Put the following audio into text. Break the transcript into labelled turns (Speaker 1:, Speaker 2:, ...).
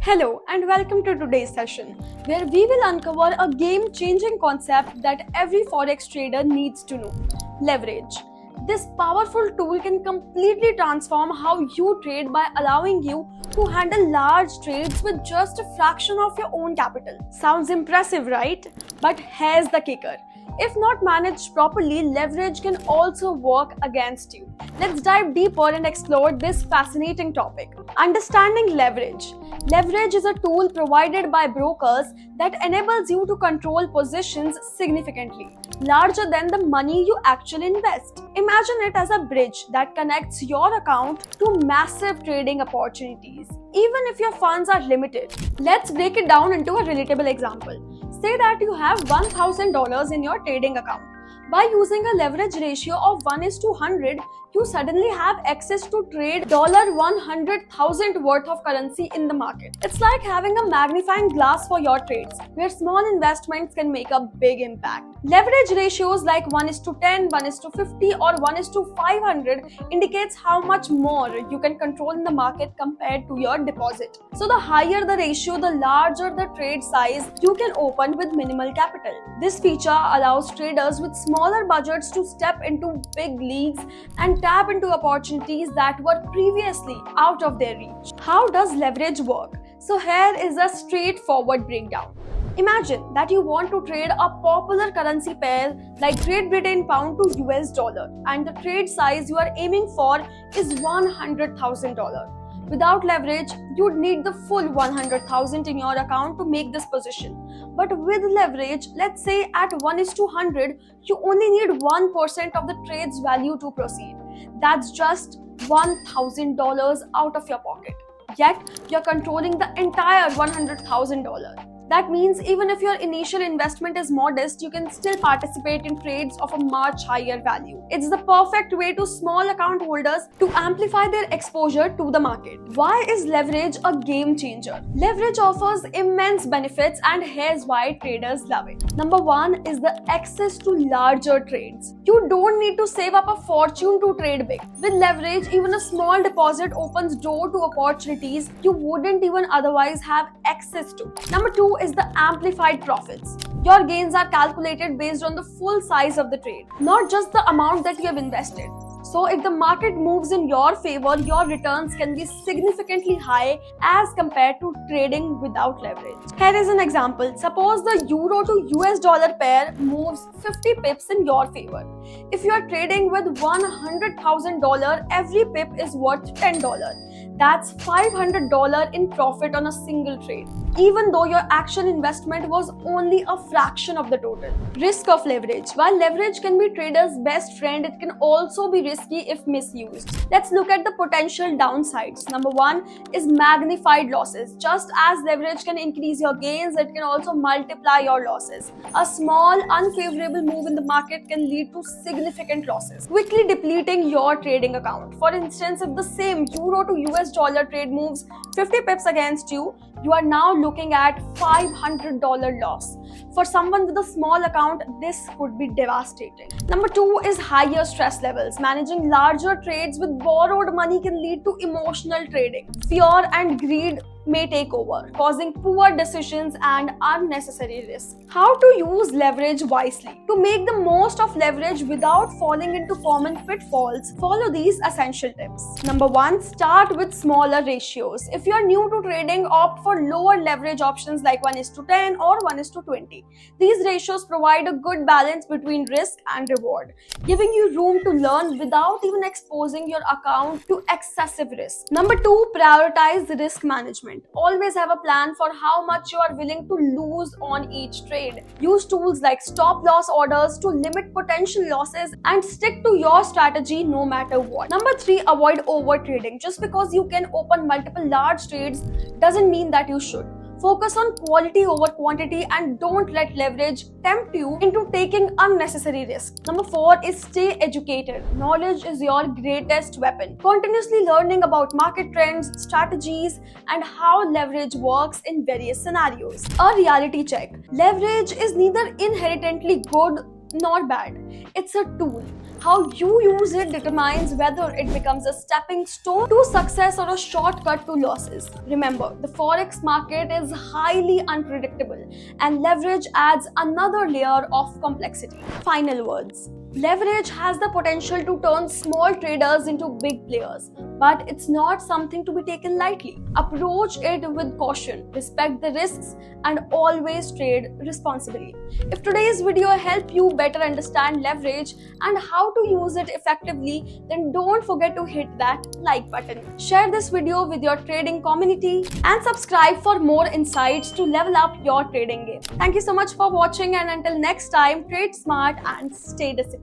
Speaker 1: Hello and welcome to today's session, where we will uncover a game-changing concept that every forex trader needs to know: leverage. This powerful tool can completely transform how you trade by allowing you to handle large trades with just a fraction of your own capital. Sounds impressive, right? But here's the kicker. If not managed properly, leverage can also work against you. Let's dive deeper and explore this fascinating topic. Understanding leverage. Leverage is a tool provided by brokers that enables you to control positions significantly larger than the money you actually invest. Imagine it as a bridge that connects your account to massive trading opportunities, even if your funds are limited. Let's break it down into a relatable example. Say that you have $1,000 in your trading account. By using a leverage ratio of 1:100, you suddenly have access to trade $100,000 worth of currency in the market. It's like having a magnifying glass for your trades, where small investments can make a big impact. Leverage ratios like 1:10, 1:50, or 1:500 indicates how much more you can control in the market compared to your deposit. So the higher the ratio, the larger the trade size you can open with minimal capital. This feature allows traders with smaller budgets to step into big leagues and tap into opportunities that were previously out of their reach. How does leverage work? So here is a straightforward breakdown. Imagine that you want to trade a popular currency pair like Great Britain pound to US dollar, and the trade size you are aiming for is $100,000. Without leverage, you'd need the full $100,000 in your account to make this position. But with leverage, let's say at 1:100, you only need 1% of the trade's value to proceed. That's just $1,000 out of your pocket. Yet, you're controlling the entire $100,000. That means even if your initial investment is modest, you can still participate in trades of a much higher value. It's the perfect way to small account holders to amplify their exposure to the market. Why is leverage a game changer? Leverage offers immense benefits, and here's why traders love it. Number one is the access to larger trades. You don't need to save up a fortune to trade big. With leverage, even a small deposit opens door to opportunities you wouldn't even otherwise have access to. Number two is the amplified profits. Your gains are calculated based on the full size of the trade, not just the amount that you have invested. So if the market moves in your favor, your returns can be significantly high as compared to trading without leverage. Here is an example. Suppose the euro to US dollar pair moves 50 pips in your favor. If you are trading with $100,000, every pip is worth $10. That's $500 in profit on a single trade, even though your actual investment was only a fraction of the total. Risk of leverage. While leverage can be traders' best friend, it can also be risky if misused. Let's look at the potential downsides. Number one is magnified losses. Just as leverage can increase your gains, it can also multiply your losses. A small, unfavorable move in the market can lead to significant losses, quickly depleting your trading account. For instance, if the same euro to US dollar trade moves 50 pips against you, you are now looking at $500 loss. For someone with a small account, this could be devastating. Number two is higher stress levels. Managing larger trades with borrowed money can lead to emotional trading. Fear and greed may take over, causing poor decisions and unnecessary risk. How to use leverage wisely? To make the most of leverage without falling into common pitfalls, follow these essential tips. Number one, start with smaller ratios. If you are new to trading, opt for lower leverage options like 1:10 or 1:20. These ratios provide a good balance between risk and reward, giving you room to learn without even exposing your account to excessive risk. Number two, prioritize risk management. Always have a plan for how much you are willing to lose on each trade. Use tools like stop loss orders to limit potential losses and stick to your strategy no matter what. Number three, avoid over trading. Just because you can open multiple large trades doesn't mean that you should. Focus on quality over quantity and don't let leverage tempt you into taking unnecessary risks. Number four is stay educated. Knowledge is your greatest weapon. Continuously learning about market trends, strategies, and how leverage works in various scenarios. A reality check. Leverage is neither inherently good not bad. It's a tool. How you use it determines whether it becomes a stepping stone to success or a shortcut to losses. Remember, the forex market is highly unpredictable, and leverage adds another layer of complexity. Final words. Leverage has the potential to turn small traders into big players, but it's not something to be taken lightly. Approach it with caution, respect the risks, and always trade responsibly. If today's video helped you better understand leverage and how to use it effectively, then don't forget to hit that like button. Share this video with your trading community and subscribe for more insights to level up your trading game. Thank you so much for watching, and until next time, trade smart and stay disciplined.